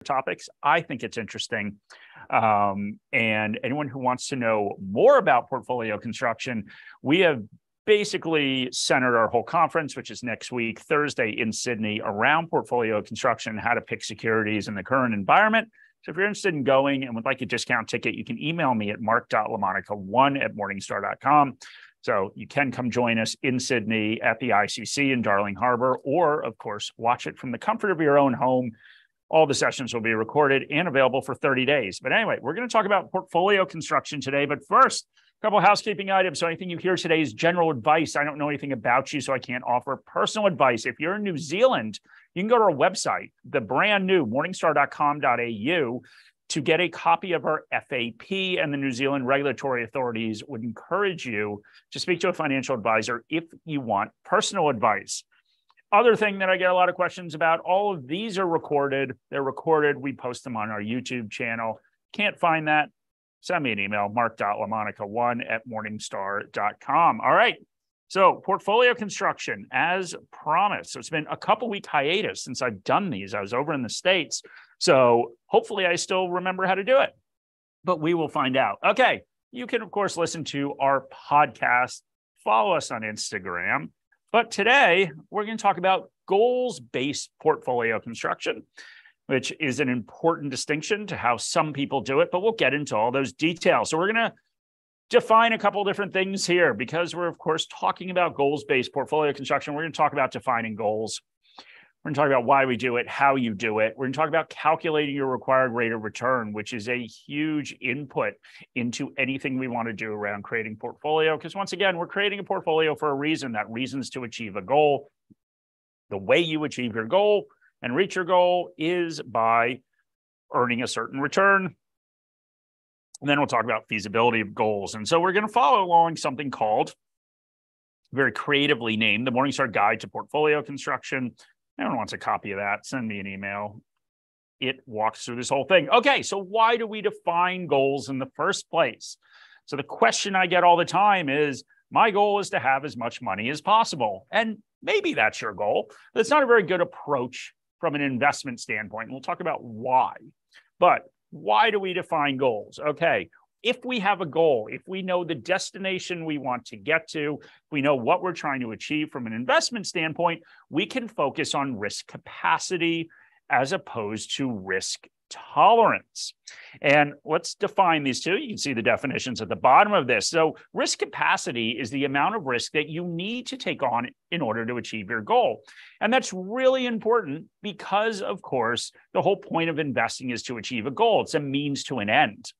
topics. I think it's interesting. And anyone who wants to know more about portfolio construction, we have basically centered our whole conference, which is next week, Thursday in Sydney, around portfolio construction, how to pick securities in the current environment. So if you're interested in going and would like a discount ticket, you can email me at mark.lamonica1@morningstar.com. So you can come join us in Sydney at the ICC in Darling Harbour, or of course, watch it from the comfort of your own home. All the sessions will be recorded and available for 30 days. But anyway, we're going to talk about portfolio construction today. But first, a couple of housekeeping items. So anything you hear today is general advice. I don't know anything about you, so I can't offer personal advice. If you're in New Zealand, you can go to our website, the brand new morningstar.com.au, to get a copy of our FAP, and the New Zealand regulatory authorities would encourage you to speak to a financial advisor if you want personal advice. Other thing that I get a lot of questions about, all of these are recorded. They're recorded. We post them on our YouTube channel. Can't find that? Send me an email, mark.lamonica1@morningstar.com. All right. So portfolio construction, as promised. So it's been a couple-week hiatus since I've done these. I was over in the States. So hopefully I still remember how to do it, but we will find out. Okay. You can, of course, listen to our podcast, follow us on Instagram. But today we're going to talk about goals-based portfolio construction, which is an important distinction to how some people do it, but we'll get into all those details. So we're going to define a couple of different things here because we're, of course, talking about goals-based portfolio construction. We're going to talk about defining goals. We're going to talk about why we do it, how you do it. We're going to talk about calculating your required rate of return, which is a huge input into anything we want to do around creating portfolio. Because once again, we're creating a portfolio for a reason. That reason is to achieve a goal. The way you achieve your goal and reach your goal is by earning a certain return. And then we'll talk about feasibility of goals. And so we're going to follow along something called, very creatively named, the Morningstar Guide to Portfolio Construction. Anyone wants a copy of that, send me an email. It walks through this whole thing. Okay, so why do we define goals in the first place? So the question I get all the time is, my goal is to have as much money as possible. And maybe that's your goal. That's not a very good approach from an investment standpoint. We'll talk about why. But why do we define goals? Okay, if we have a goal, if we know the destination we want to get to, if we know what we're trying to achieve from an investment standpoint, we can focus on risk capacity as opposed to risk tolerance. And let's define these two. You can see the definitions at the bottom of this. So risk capacity is the amount of risk that you need to take on in order to achieve your goal. And that's really important because, of course, the whole point of investing is to achieve a goal. It's a means to an end.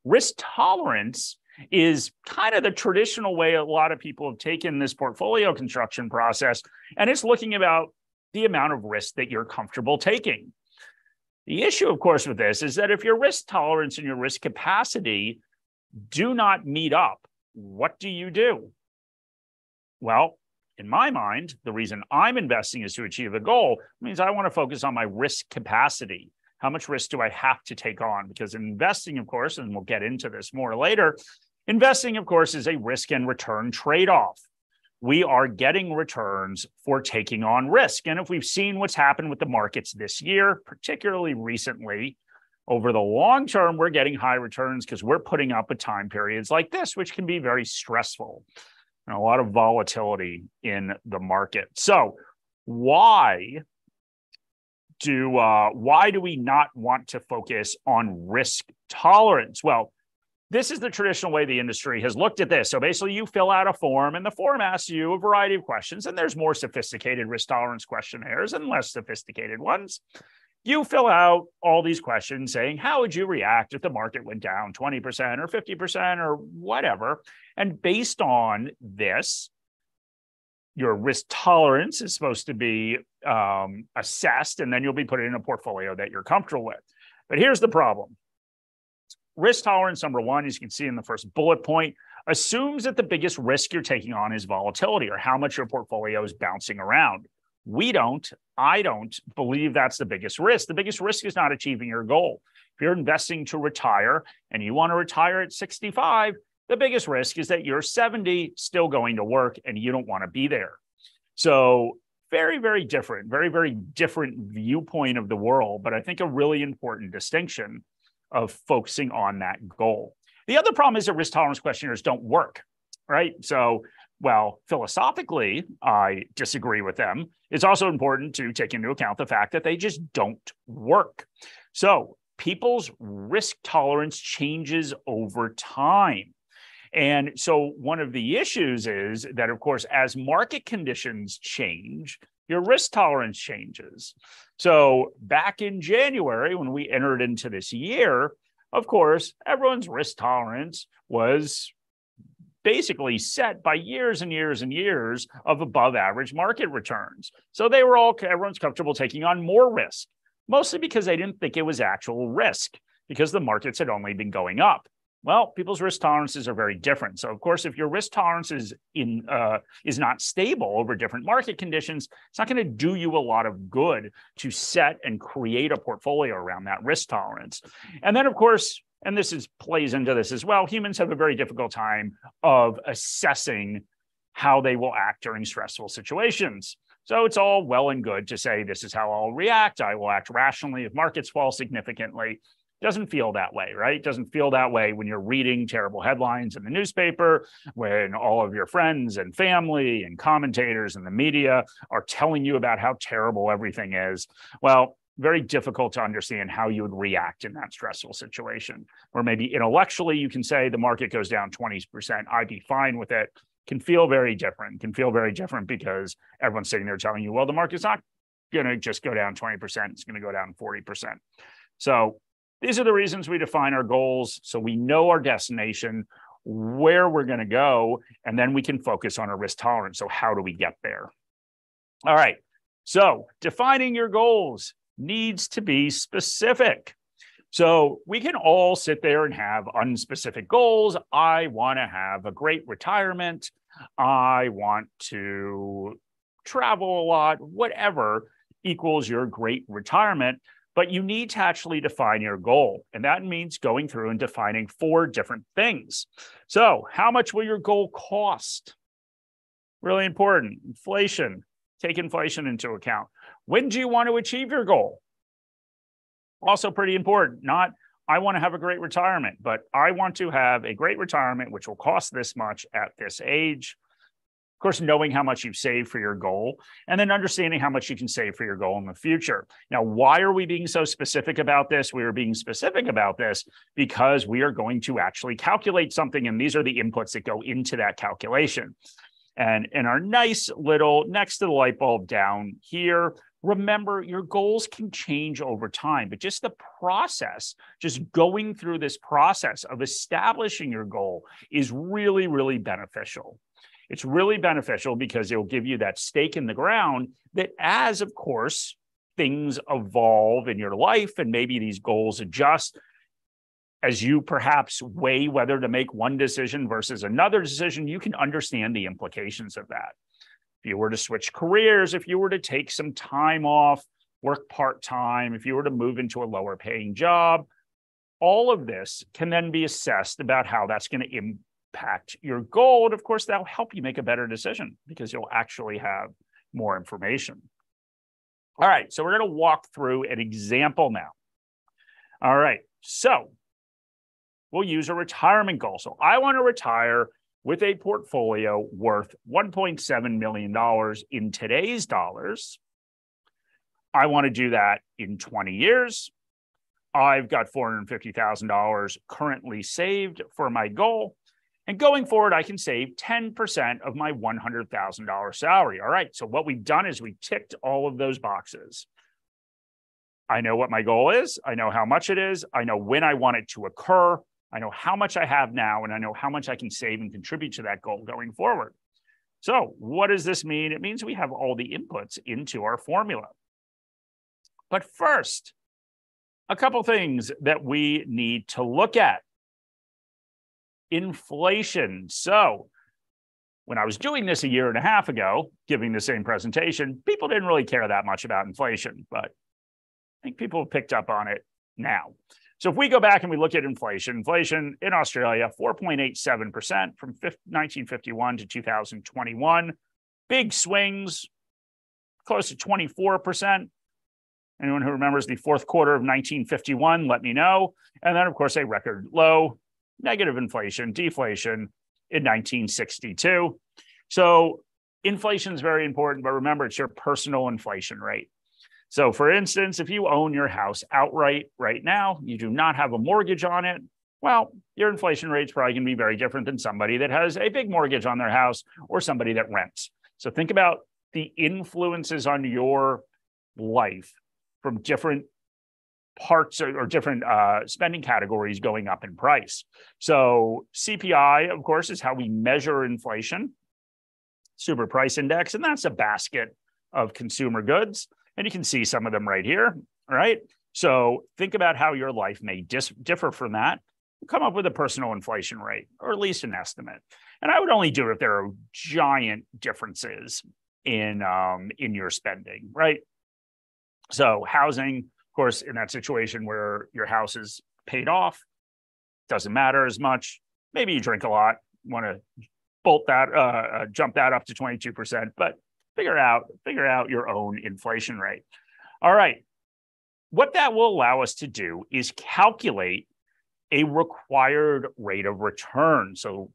Risk tolerance is kind of the traditional way a lot of people have taken this portfolio construction process, and it's looking about the amount of risk that you're comfortable taking. The issue, of course, with this is that if your risk tolerance and your risk capacity do not meet up, what do you do? Well, in my mind, the reason I'm investing is to achieve a goal. It means I want to focus on my risk capacity. How much risk do I have to take on? Because investing, of course, and we'll get into this more later, investing, of course, is a risk and return trade-off. We are getting returns for taking on risk. And if we've seen what's happened with the markets this year, particularly recently, over the long term, we're getting high returns because we're putting up with time periods like this, which can be very stressful and a lot of volatility in the market. So why do we not want to focus on risk tolerance? Well, this is the traditional way the industry has looked at this. So basically, you fill out a form, and the form asks you a variety of questions, and there's more sophisticated risk tolerance questionnaires and less sophisticated ones. You fill out all these questions saying, how would you react if the market went down 20% or 50% or whatever? And based on this, your risk tolerance is supposed to be assessed, and then you'll be put in a portfolio that you're comfortable with. But here's the problem. Risk tolerance, number one, as you can see in the first bullet point, assumes that the biggest risk you're taking on is volatility, or how much your portfolio is bouncing around. I don't believe that's the biggest risk. The biggest risk is not achieving your goal. If you're investing to retire and you want to retire at 65, the biggest risk is that you're 70, still going to work, and you don't want to be there. So Very, very different, very, very different viewpoint of the world, but I think a really important distinction of focusing on that goal. The other problem is that risk tolerance questionnaires don't work, right? So, well, philosophically, I disagree with them. It's also important to take into account the fact that they just don't work. So people's risk tolerance changes over time. And so one of the issues is that, of course, as market conditions change, your risk tolerance changes. So back in January, when we entered into this year, of course, everyone's risk tolerance was basically set by years and years and years of above average market returns. So they were everyone's comfortable taking on more risk, mostly because they didn't think it was actual risk because the markets had only been going up. Well, people's risk tolerances are very different. So, of course, if your risk tolerance is not stable over different market conditions, it's not going to do you a lot of good to set and create a portfolio around that risk tolerance. And then, of course, and plays into this as well, humans have a very difficult time of assessing how they will act during stressful situations. So it's all well and good to say, this is how I'll react. I will act rationally if markets fall significantly. Doesn't feel that way, right? It doesn't feel that way when you're reading terrible headlines in the newspaper, when all of your friends and family and commentators and the media are telling you about how terrible everything is. Well, very difficult to understand how you would react in that stressful situation. Or maybe intellectually, you can say the market goes down 20%, I'd be fine with it. Can feel very different, because everyone's sitting there telling you, well, the market's not going to just go down 20%, it's going to go down 40%. So these are the reasons we define our goals, so we know our destination, where we're going to go, and then we can focus on our risk tolerance. So how do we get there? All right, so defining your goals needs to be specific. So we can all sit there and have unspecific goals. I want to have a great retirement. I want to travel a lot, whatever equals your great retirement. But you need to actually define your goal. And that means going through and defining 4 different things. So how much will your goal cost? Really important. Inflation. Take inflation into account. When do you want to achieve your goal? Also pretty important. Not, I want to have a great retirement, but I want to have a great retirement, which will cost this much at this age. Of course, knowing how much you've saved for your goal, and then understanding how much you can save for your goal in the future. Now, why are we being so specific about this? We are being specific about this because we are going to actually calculate something, and these are the inputs that go into that calculation. And in our nice little next to the light bulb down here, remember your goals can change over time, but just the process, just going through this process of establishing your goal is really, really beneficial. It's really beneficial because it will give you that stake in the ground that as, of course, things evolve in your life and maybe these goals adjust, as you perhaps weigh whether to make one decision versus another decision, you can understand the implications of that. If you were to switch careers, if you were to take some time off, work part-time, if you were to move into a lower paying job, all of this can then be assessed about how that's going to impact your goal. And of course, that'll help you make a better decision because you'll actually have more information. All right, so we're going to walk through an example now. All right, so we'll use a retirement goal. So I want to retire with a portfolio worth $1.7 million in today's dollars. I want to do that in 20 years. I've got $450,000 currently saved for my goal. And going forward, I can save 10% of my $100,000 salary. All right, so what we've done is we ticked all of those boxes. I know what my goal is. I know how much it is. I know when I want it to occur. I know how much I have now, and I know how much I can save and contribute to that goal going forward. So what does this mean? It means we have all the inputs into our formula. But first, a couple things that we need to look at. Inflation. So when I was doing this a year and a half ago, giving the same presentation, people didn't really care that much about inflation, but I think people have picked up on it now. So if we go back and we look at inflation in Australia, 4.87% from 1951 to 2021, big swings close to 24%. Anyone who remembers the fourth quarter of 1951, let me know. And then, of course, a record low, negative inflation, deflation in 1962. So inflation is very important, but remember, it's your personal inflation rate. So for instance, if you own your house outright right now, you do not have a mortgage on it, well, your inflation rate is probably going to be very different than somebody that has a big mortgage on their house or somebody that rents. So think about the influences on your life from different parts or different spending categories going up in price. So CPI, of course, is how we measure inflation, super price index, and that's a basket of consumer goods. And you can see some of them right here, right? So think about how your life may differ from that. Come up with a personal inflation rate, or at least an estimate. And I would only do it if there are giant differences in your spending, right? So housing, of course, in that situation where your house is paid off, doesn't matter as much. Maybe you drink a lot, want to jump that up to 22%, but figure out your own inflation rate. All right. What that will allow us to do is calculate a required rate of return. So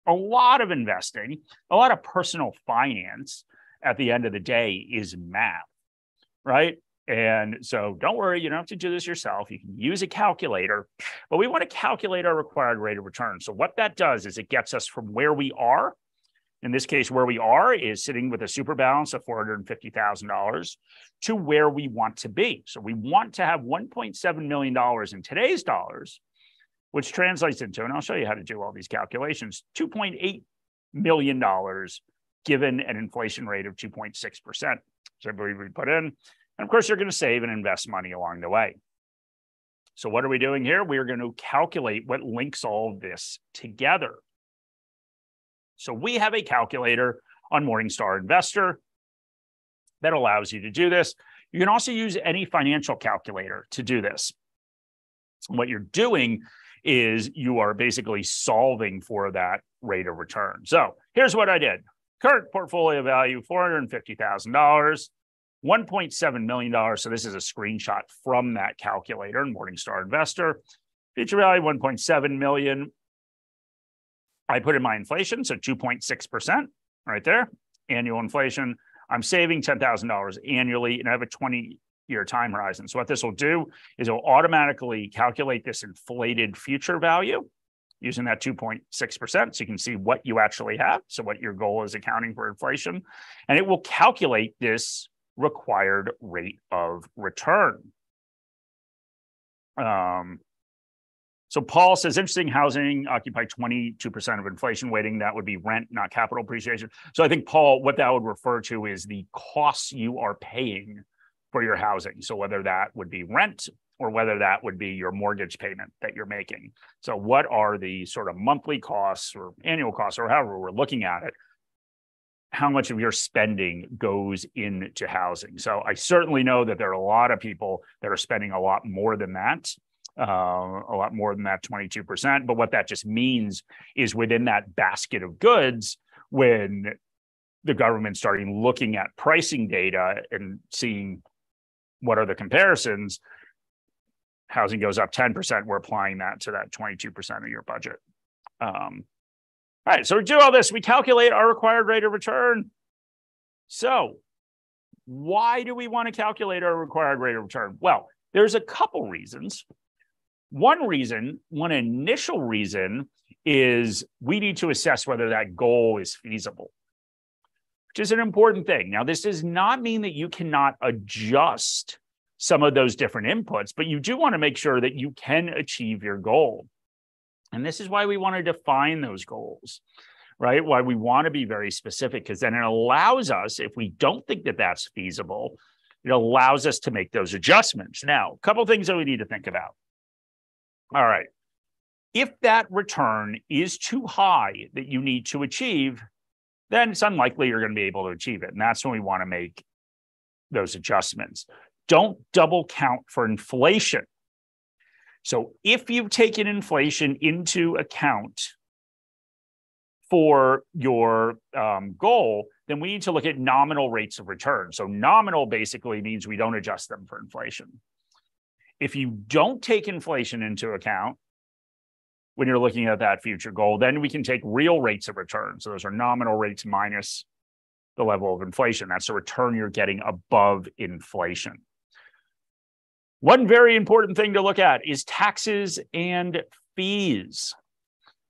a lot of investing, a lot of personal finance at the end of the day is math, right? And so don't worry, you don't have to do this yourself. You can use a calculator, but we want to calculate our required rate of return. So what that does is it gets us from where we are. In this case, where we are is sitting with a super balance of $450,000 to where we want to be. So we want to have $1.7 million in today's dollars, which translates into, and I'll show you how to do all these calculations, $2.8 million given an inflation rate of 2.6%. So I believe we put in, and of course, you're going to save and invest money along the way. So what are we doing here? We are going to calculate what links all of this together. So we have a calculator on Morningstar Investor that allows you to do this. You can also use any financial calculator to do this. What you're doing is you are basically solving for that rate of return. So here's what I did. Current portfolio value, $450,000, $1.7 million. So this is a screenshot from that calculator in Morningstar Investor. Future value, $1.7 million. I put in my inflation, so 2.6% right there, annual inflation. I'm saving $10,000 annually, and I have a 20-year time horizon. So what this will do is it will automatically calculate this inflated future value using that 2.6%. So you can see what you actually have, so what your goal is accounting for inflation. And it will calculate this required rate of return. So Paul says, interesting, housing occupy 22% of inflation weighting. That would be rent, not capital appreciation. So I think, Paul, what that would refer to is the costs you are paying for your housing. So whether that would be rent or whether that would be your mortgage payment that you're making. So what are the sort of monthly costs or annual costs or however we're looking at it? How much of your spending goes into housing? So I certainly know that there are a lot of people that are spending a lot more than that. A lot more than that 22%. But what that just means is within that basket of goods, when the government started looking at pricing data and seeing what are the comparisons, housing goes up 10%. We're applying that to that 22% of your budget. All right, so we do all this. We calculate our required rate of return. So why do we want to calculate our required rate of return? Well, there's a couple reasons. One initial reason is we need to assess whether that goal is feasible, which is an important thing. Now, this does not mean that you cannot adjust some of those different inputs, but you do want to make sure that you can achieve your goal. And this is why we want to define those goals, right? Why we want to be very specific, because then it allows us, if we don't think that that's feasible, it allows us to make those adjustments. Now, a couple of things that we need to think about. All right. If that return is too high that you need to achieve, then it's unlikely you're going to be able to achieve it. And that's when we want to make those adjustments. Don't double count for inflation. So if you've taken inflation into account for your goal, then we need to look at nominal rates of return. So nominal basically means we don't adjust them for inflation. If you don't take inflation into account when you're looking at that future goal, then we can take real rates of return. So those are nominal rates minus the level of inflation. That's the return you're getting above inflation. One very important thing to look at is taxes and fees.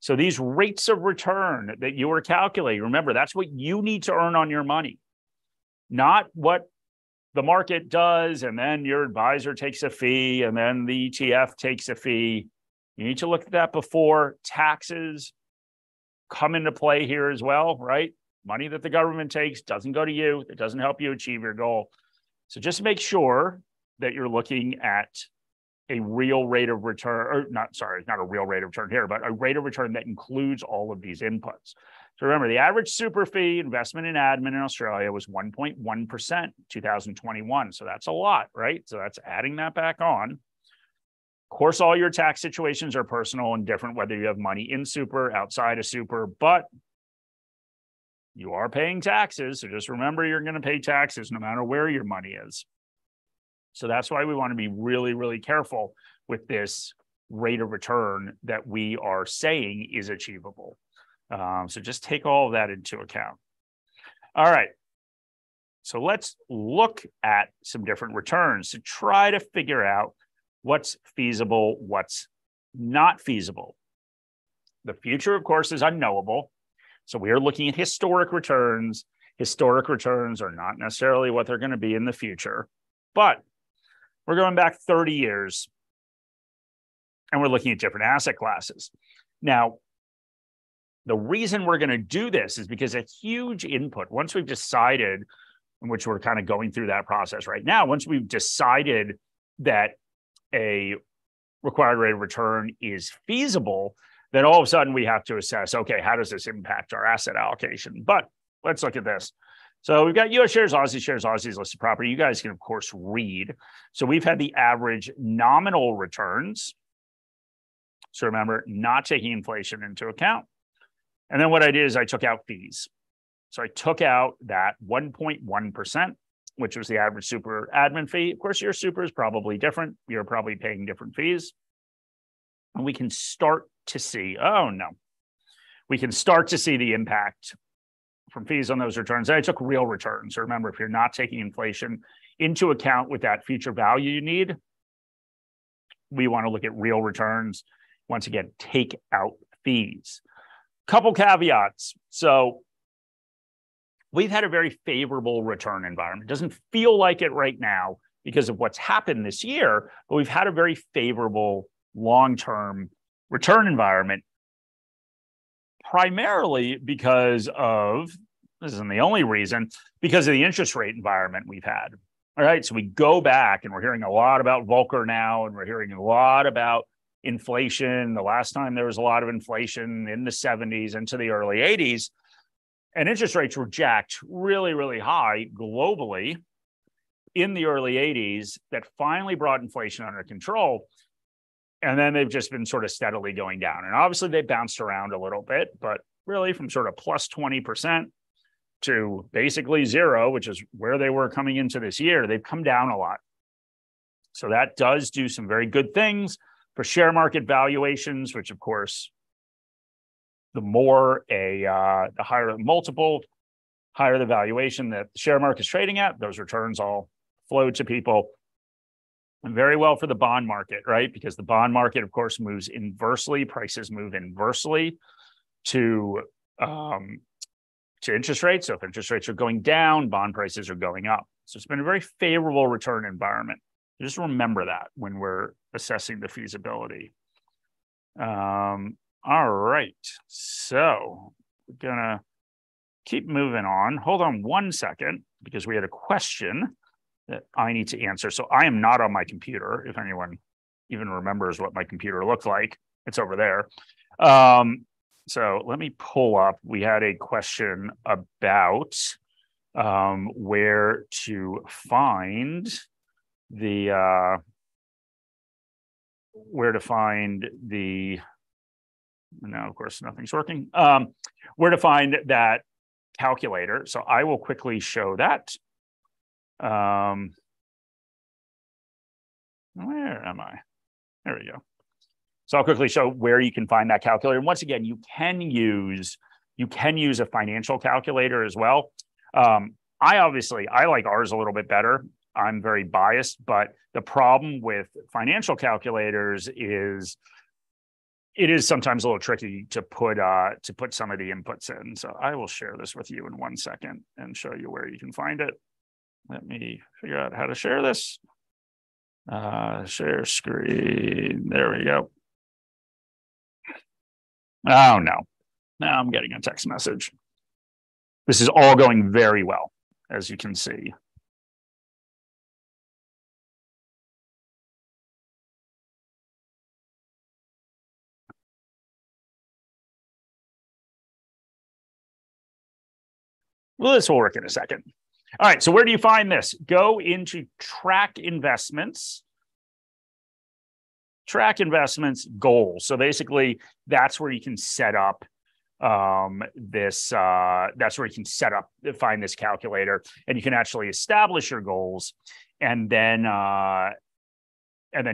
So these rates of return that you are calculating, remember, that's what you need to earn on your money, not what the market does, and then your advisor takes a fee, and then the ETF takes a fee. You need to look at that before. Taxes come into play here as well, right? Money that the government takes doesn't go to you. It doesn't help you achieve your goal. So just make sure that you're looking at a real rate of return, or not a real rate of return here, but a rate of return that includes all of these inputs. So remember, the average super fee investment in admin in Australia was 1.1% in 2021. So that's a lot, right? So that's adding that back on. Of course, all your tax situations are personal and different, whether you have money in super, outside of super, but you are paying taxes. So just remember, you're going to pay taxes no matter where your money is. So that's why we want to be really, really careful with this rate of return that we are saying is achievable. So just take all of that into account. All right. So let's look at some different returns to try to figure out what's feasible, what's not feasible. The future, of course, is unknowable. So we are looking at historic returns. Historic returns are not necessarily what they're going to be in the future, but we're going back 30 years and we're looking at different asset classes. Now, the reason we're going to do this is because a huge input, once we've decided, in which we're kind of going through that process right now, once we've decided that a required rate of return is feasible, then all of a sudden we have to assess, okay, how does this impact our asset allocation? But let's look at this. So we've got US shares, Aussies listed property. You guys can, of course, read. So we've had the average nominal returns. So remember, not taking inflation into account. And then what I did is I took out fees. So I took out that 1.1%, which was the average super admin fee. Of course, your super is probably different. You're probably paying different fees. And we can start to see, we can start to see the impact from fees on those returns. And I took real returns. So remember, if you're not taking inflation into account with that future value you need, we want to look at real returns. Once again, take out fees. Couple caveats. So we've had a very favorable return environment. It doesn't feel like it right now because of what's happened this year, but we've had a very favorable long-term return environment, primarily because of, this isn't the only reason, because of the interest rate environment we've had. All right, so we go back and we're hearing a lot about Volcker now, and we're hearing a lot about inflation. The last time there was a lot of inflation in the 70s into the early 80s, and interest rates were jacked really, really high globally in the early 80s that finally brought inflation under control. And then they've just been sort of steadily going down. And obviously they bounced around a little bit, but really from sort of plus 20% to basically zero, which is where they were coming into this year, they've come down a lot. So that does do some very good things for share market valuations, which of course, the higher the multiple, higher the valuation that the share market is trading at, those returns all flow to people. And very well for the bond market, right? Because the bond market, of course, moves inversely. Prices move inversely to interest rates. So if interest rates are going down, bond prices are going up. So it's been a very favorable return environment. Just remember that when we're assessing the feasibility. All right. So we're going to keep moving on. Hold on one second, because we had a question that I need to answer. So I am not on my computer. If anyone even remembers what my computer looked like, it's over there. So let me pull up. We had a question about where to find the now, of course, nothing's working. Where to find that calculator. So I will quickly show that. Where am I? There we go. So I'll quickly show where you can find that calculator. And once again, you can use a financial calculator as well. I like ours a little bit better. I'm very biased, but the problem with financial calculators is it is sometimes a little tricky to put some of the inputs in. So I will share this with you in 1 second and show you where you can find it. Let me figure out how to share this. Share screen. There we go. Oh, no. Now I'm getting a text message. This is all going very well, as you can see. Well, this will work in a second. All right, so where do you find this? Go into track investments. Track investments goals. So basically, that's where you can set up that's where you can find this calculator, and you can actually establish your goals and then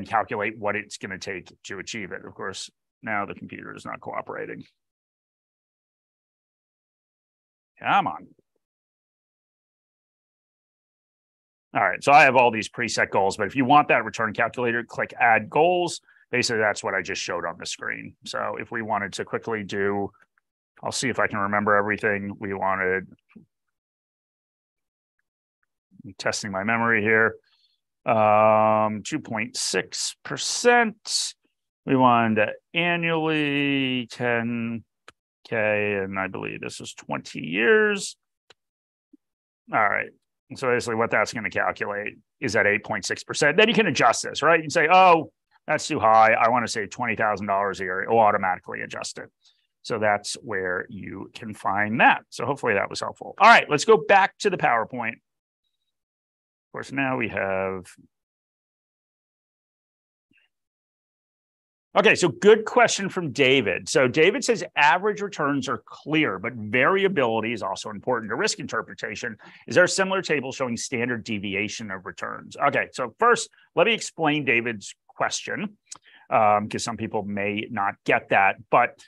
calculate what it's going to take to achieve it. Of course, now the computer is not cooperating. Come on. All right, so I have all these preset goals, but if you want that return calculator, click add goals. Basically, that's what I just showed on the screen. So if we wanted to quickly do, I'll see if I can remember everything we wanted. I'm testing my memory here. 2.6%. We wanted annually 10K, and I believe this is 20 years. All right. So basically what that's going to calculate is at 8.6%. Then you can adjust this, right? You can say, oh, that's too high. I want to save $20,000 a year. It will automatically adjust it. So that's where you can find that. So hopefully that was helpful. All right, let's go back to the PowerPoint. Of course, now we have. Okay, so good question from David. So David says average returns are clear, but variability is also important to risk interpretation. Is there a similar table showing standard deviation of returns? Okay, so first, let me explain David's question, because some people may not get that. But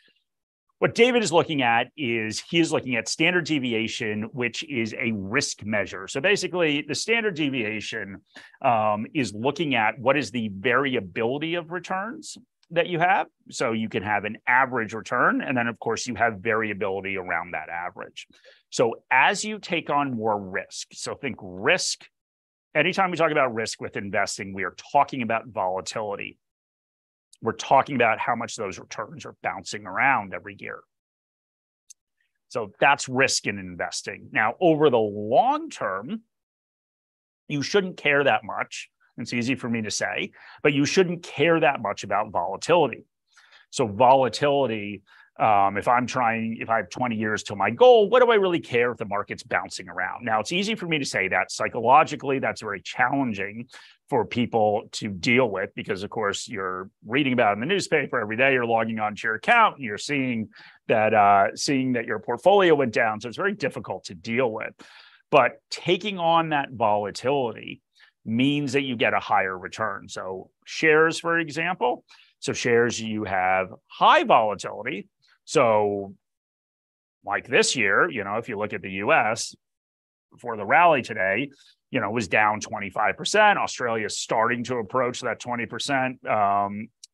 what David is looking at is he is looking at standard deviation, which is a risk measure. So basically, the standard deviation is looking at what is the variability of returns that you have. So you can have an average return, and then of course you have variability around that average. So as you take on more risk, so think risk, anytime we talk about risk with investing, we are talking about volatility. We're talking about how much those returns are bouncing around every year. So that's risk in investing. Now, over the long term, you shouldn't care that much. It's easy for me to say, but you shouldn't care that much about volatility. So volatility, if I have 20 years to my goal, what do I really care if the market's bouncing around? Now, it's easy for me to say that. Psychologically, that's very challenging for people to deal with because, of course, you're reading about it in the newspaper every day. You're logging onto your account, and you're seeing that your portfolio went down. So it's very difficult to deal with. But taking on that volatility means that you get a higher return. So shares, for example, shares, you have high volatility. So like this year, if you look at the US before the rally today, was down 25%. Australia is starting to approach that 20%,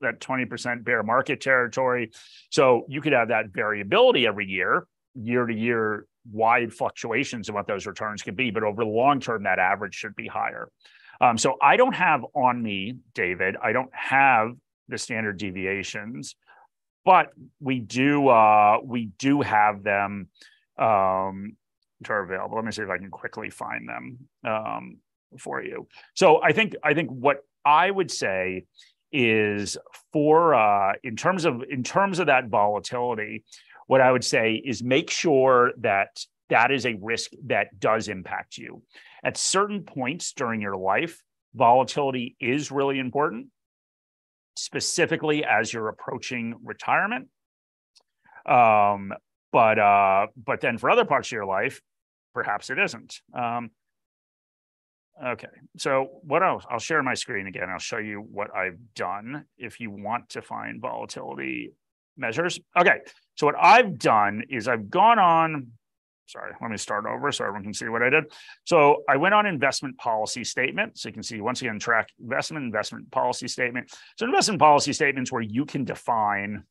that 20% bear market territory. So you could have that variability every year to year, wide fluctuations in what those returns could be. But over the long term, that average should be higher. So I don't have on me, David, I don't have the standard deviations, but we do have them available. Let me see if I can quickly find them for you. So I think what I would say is in terms of that volatility, what I would say is make sure that is a risk that does impact you. At certain points during your life, volatility is really important, specifically as you're approaching retirement. But But then for other parts of your life, perhaps it isn't. Okay, so what else? I'll share my screen again. I'll show you what I've done if you want to find volatility measures. Okay, so what I've done is I've gone on, sorry, let me start over so everyone can see what I did. So I went on investment policy statement. So you can see, once again, track investment policy statement. So investment policy statements where you can define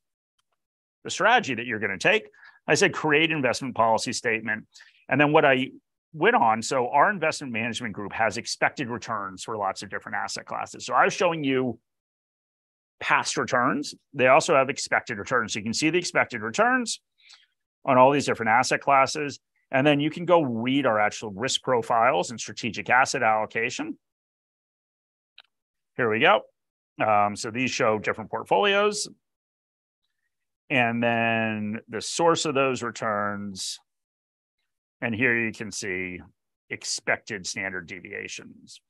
the strategy that you're going to take. I said create investment policy statement. And then what I went on, so our investment management group has expected returns for lots of different asset classes. So I was showing you past returns. They also have expected returns. So you can see the expected returns on all these different asset classes. And then you can go read our actual risk profiles and strategic asset allocation. Here we go. So these show different portfolios. And then the source of those returns. And here you can see expected standard deviations.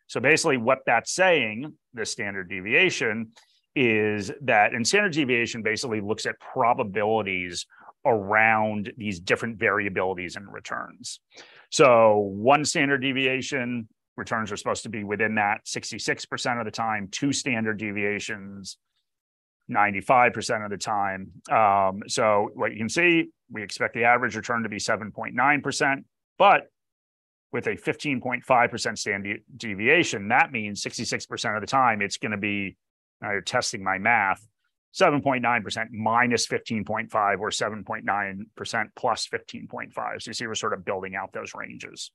So basically what that's saying, the standard deviation, is that, and standard deviation basically looks at probabilities around these different variabilities in returns. So one standard deviation, returns are supposed to be within that 66% of the time, two standard deviations, 95% of the time. So what you can see, we expect the average return to be 7.9%, but with a 15.5% standard deviation, that means 66% of the time it's going to be, now you're testing my math, 7.9% minus 15.5 or 7.9% plus 15.5. So you see we're sort of building out those ranges.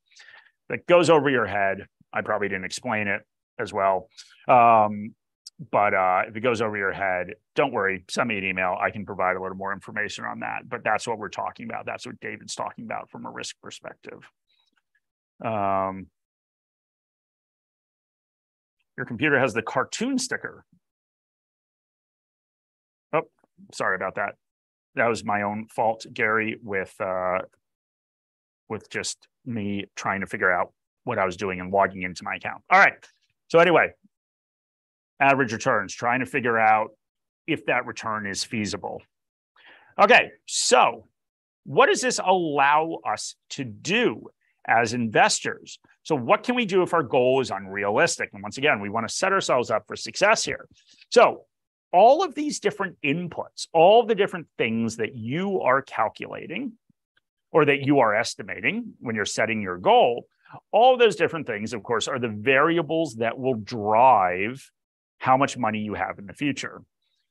That goes over your head. I probably didn't explain it as well. But if it goes over your head, don't worry, send me an email. I can provide a little more information on that. But that's what we're talking about. That's what David's talking about from a risk perspective. Your computer has the cartoon sticker. Oh, sorry about that. That was my own fault, Gary, with just me trying to figure out what I was doing and logging into my account. All right. So anyway, average returns, trying to figure out if that return is feasible. Okay, so what does this allow us to do as investors? So what can we do if our goal is unrealistic? And once again, we want to set ourselves up for success here. So all of these different inputs, all the different things that you are calculating or that you are estimating when you're setting your goal, all of those different things, of course, are the variables that will drive how much money you have in the future.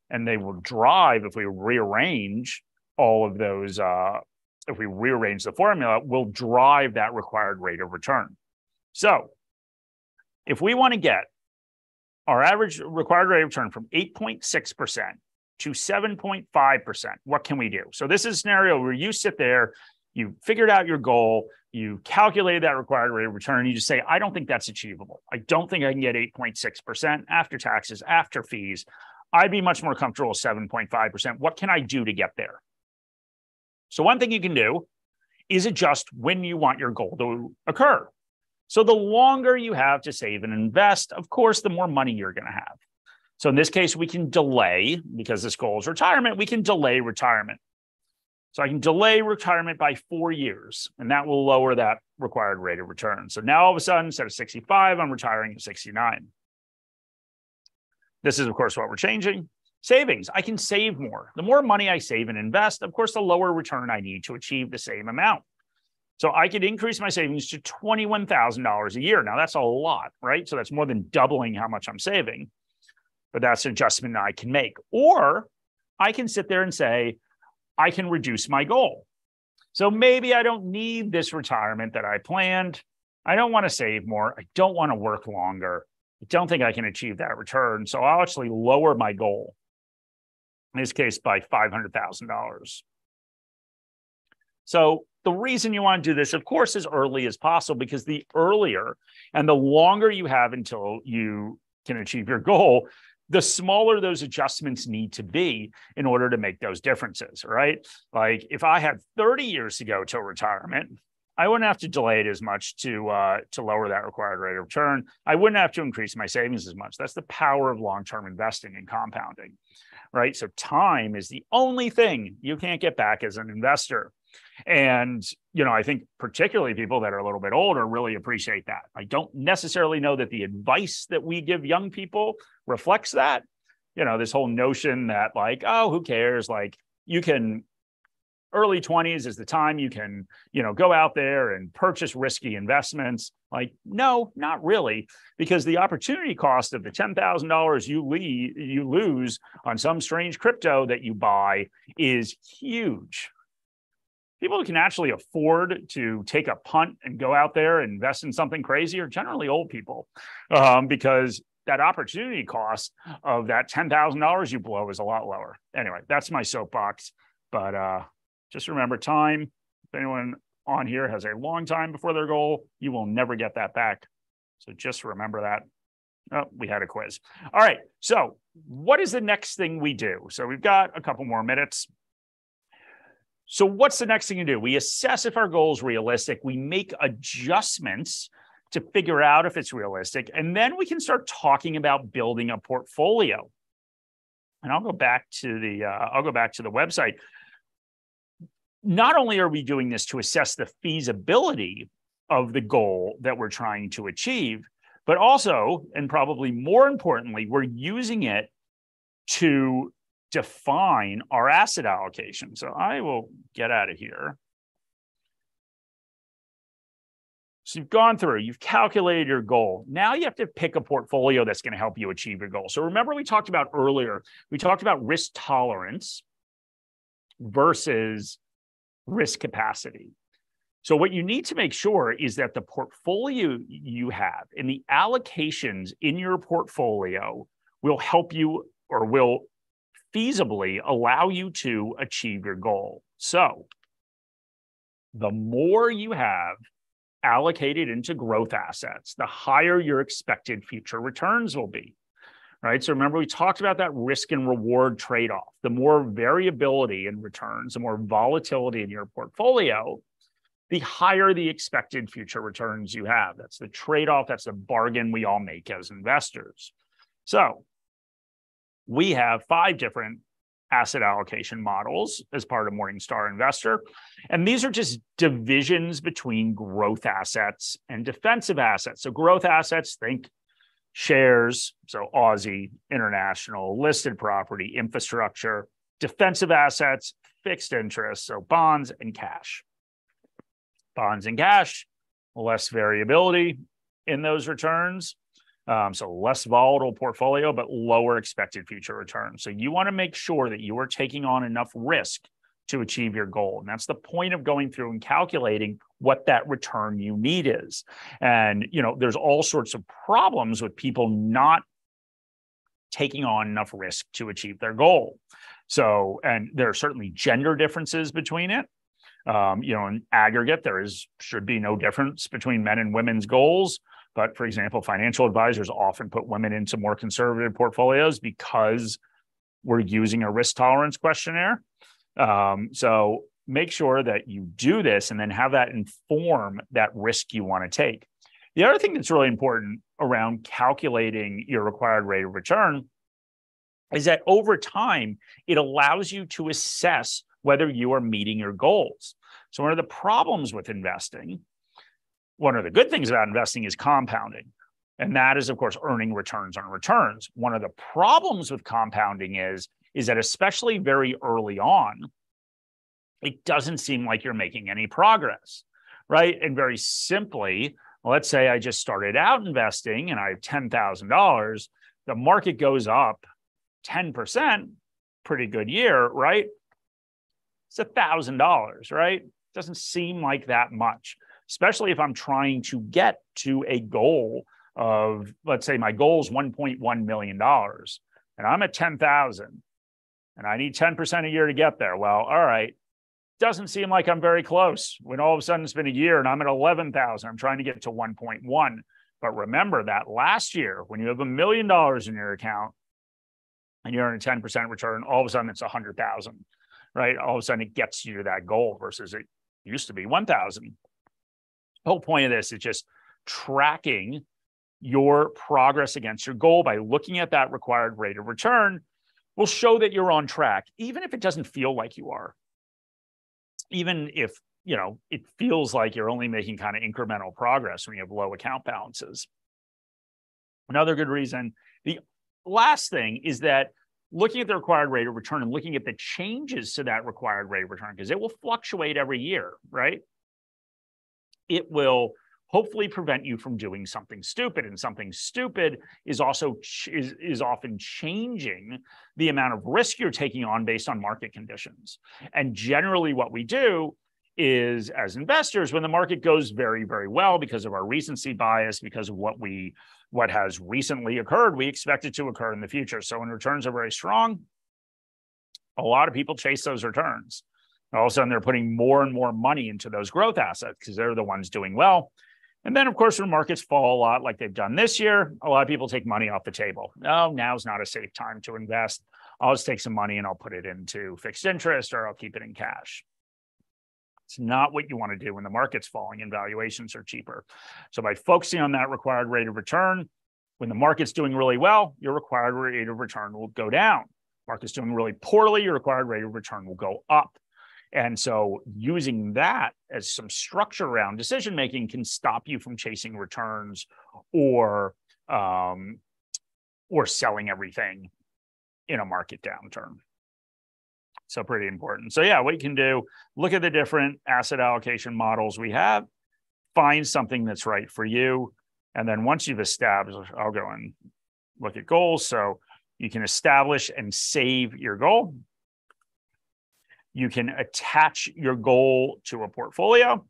And they will drive, if we rearrange all of those, if we rearrange the formula, will drive that required rate of return. So if we want to get our average required rate of return from 8.6% to 7.5%, what can we do? So this is a scenario where you sit there, you figured out your goal, you calculated that required rate of return, and you just say, I don't think that's achievable. I don't think I can get 8.6% after taxes, after fees. I'd be much more comfortable with 7.5%. What can I do to get there? So one thing you can do is adjust when you want your goal to occur. So the longer you have to save and invest, of course, the more money you're going to have. So in this case, we can delay, because this goal is retirement, we can delay retirement. So I can delay retirement by 4 years, and that will lower that required rate of return. So now all of a sudden, instead of 65, I'm retiring at 69. This is, of course, what we're changing. Savings, I can save more. The more money I save and invest, of course, the lower return I need to achieve the same amount. So I could increase my savings to $21,000 a year. Now, that's a lot, right? So that's more than doubling how much I'm saving. But that's an adjustment I can make. Or I can sit there and say, I can reduce my goal. So maybe I don't need this retirement that I planned. I don't want to save more. I don't want to work longer. I don't think I can achieve that return. So I'll actually lower my goal, in this case, by $500,000. So the reason you want to do this, of course, as early as possible, because the earlier and the longer you have until you can achieve your goal, the smaller those adjustments need to be in order to make those differences, right? Like if I had 30 years to go till retirement, I wouldn't have to delay it as much to lower that required rate of return. I wouldn't have to increase my savings as much. That's the power of long-term investing and compounding, right? So time is the only thing you can't get back as an investor. And, I think particularly people that are a little bit older really appreciate that. I don't necessarily know that the advice that we give young people reflects that. This whole notion that like, oh, who cares? Like you can, early 20s is the time you can, go out there and purchase risky investments. Like, no, not really, because the opportunity cost of the $10,000 you lose on some strange crypto that you buy is huge. People who can actually afford to take a punt and go out there and invest in something crazy are generally old people, because that opportunity cost of that $10,000 you blow is a lot lower. Anyway, that's my soapbox. But just remember time. If anyone on here has a long time before their goal, you will never get that back. So just remember that. Oh, we had a quiz. All right. So what is the next thing we do? So we've got a couple more minutes. So what's the next thing you do? We assess if our goal is realistic. We make adjustments to figure out if it's realistic. And then we can start talking about building a portfolio. And I'll go back to the website. Not only are we doing this to assess the feasibility of the goal that we're trying to achieve, but also, and probably more importantly, we're using it to define our asset allocation. So I will get out of here. So you've gone through, you've calculated your goal. Now you have to pick a portfolio that's going to help you achieve your goal. So remember we talked about earlier, we talked about risk tolerance versus risk capacity. So what you need to make sure is that the portfolio you have and the allocations in your portfolio will help you or will feasibly allow you to achieve your goal. So the more you have allocated into growth assets, the higher your expected future returns will be, right? So remember, we talked about that risk and reward trade-off. The more variability in returns, the more volatility in your portfolio, the higher the expected future returns you have. That's the trade-off. That's the bargain we all make as investors. So we have 5 different asset allocation models as part of Morningstar Investor. And these are just divisions between growth assets and defensive assets. So growth assets, think shares, so Aussie, international, listed property, infrastructure. Defensive assets, fixed interest, so bonds and cash. Bonds and cash, less variability in those returns. So less volatile portfolio, but lower expected future returns. So you want to make sure that you are taking on enough risk to achieve your goal. And that's the point of going through and calculating what that return you need is. And, there's all sorts of problems with people not taking on enough risk to achieve their goal. So, and there are certainly gender differences between it. In aggregate, should be no difference between men and women's goals. But for example, financial advisors often put women into more conservative portfolios because we're using a risk tolerance questionnaire. So make sure that you do this and then have that inform that risk you want to take. The other thing that's really important around calculating your required rate of return is that over time, it allows you to assess whether you are meeting your goals. So one of the problems with investing, one of the good things about investing is compounding. And that is, of course, earning returns on returns. One of the problems with compounding is that especially very early on, it doesn't seem like you're making any progress, right? And very simply, let's say I just started out investing and I have $10,000. The market goes up 10%, pretty good year, right? It's $1,000, right? Doesn't seem like that much, especially if I'm trying to get to a goal of, let's say my goal is $1.1 million and I'm at 10,000 and I need 10% a year to get there. Well, all right. Doesn't seem like I'm very close when all of a sudden it's been a year and I'm at 11,000. I'm trying to get to 1.1. But remember that last year, when you have $1 million in your account and you're earning a 10% return, all of a sudden it's 100,000, right? All of a sudden it gets you to that goal versus it used to be 1,000. The whole point of this is just tracking your progress against your goal by looking at that required rate of return will show that you're on track, even if it doesn't feel like you are. Even if, it feels like you're only making kind of incremental progress when you have low account balances. Another good reason. The last thing is that looking at the required rate of return and looking at the changes to that required rate of return, because it will fluctuate every year, right? It will hopefully prevent you from doing something stupid. And something stupid is also is often changing the amount of risk you're taking on based on market conditions. And generally what we do is, as investors, when the market goes very, very well because of our recency bias, because of what has recently occurred, we expect it to occur in the future. So when returns are very strong, a lot of people chase those returns. All of a sudden, they're putting more and more money into those growth assets because they're the ones doing well. And then, of course, when markets fall a lot like they've done this year, a lot of people take money off the table. Oh, now's not a safe time to invest. I'll just take some money and I'll put it into fixed interest, or I'll keep it in cash. It's not what you want to do when the market's falling and valuations are cheaper. So by focusing on that required rate of return, when the market's doing really well, your required rate of return will go down. Market's doing really poorly, your required rate of return will go up. And so using that as some structure around decision-making can stop you from chasing returns or selling everything in a market downturn. So pretty important. So yeah, what you can do, look at the different asset allocation models we have, find something that's right for you. And then once you've established, I'll go and look at goals. So you can establish and save your goal. You can attach your goal to a portfolio.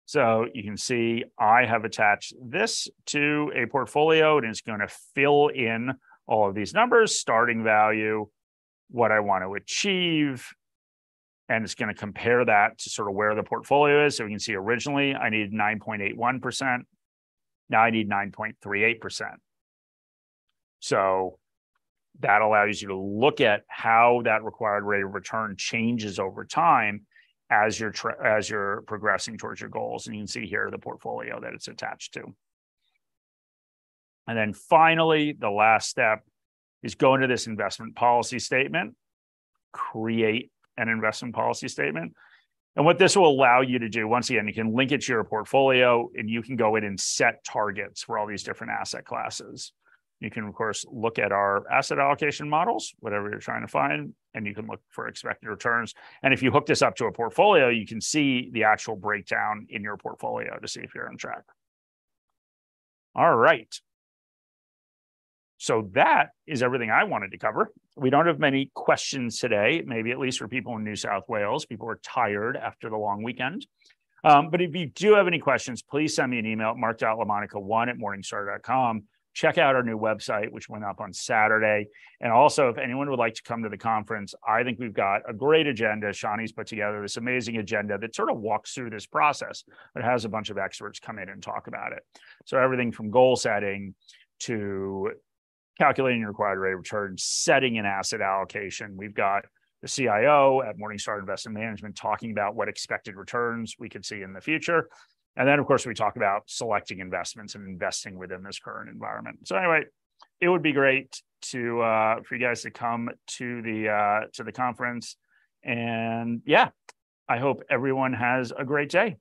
So you can see I have attached this to a portfolio, and it's going to fill in all of these numbers, starting value, what I want to achieve, and it's going to compare that to sort of where the portfolio is. So we can see originally I needed 9.81%. Now I need 9.38%. So that allows you to look at how that required rate of return changes over time as you're progressing towards your goals. And you can see here the portfolio that it's attached to. And then finally, the last step is go into this investment policy statement, create an investment policy statement. And what this will allow you to do, once again, you can link it to your portfolio and you can go in and set targets for all these different asset classes. You can, of course, look at our asset allocation models, whatever you're trying to find, and you can look for expected returns. And if you hook this up to a portfolio, you can see the actual breakdown in your portfolio to see if you're on track. All right. So that is everything I wanted to cover. We don't have many questions today, maybe at least for people in New South Wales. People are tired after the long weekend. But if you do have any questions, please send me an email at mark.lamonica1@morningstar.com. Check out our new website, which went up on Saturday. And also, if anyone would like to come to the conference, I think we've got a great agenda. Shani's put together this amazing agenda that sort of walks through this process. It has a bunch of experts come in and talk about it. So everything from goal setting to calculating your required rate of return, setting an asset allocation. We've got the CIO at Morningstar Investment Management talking about what expected returns we could see in the future. And then, of course, we talk about selecting investments and investing within this current environment. So anyway, it would be great to for you guys to come to the conference. And yeah, I hope everyone has a great day.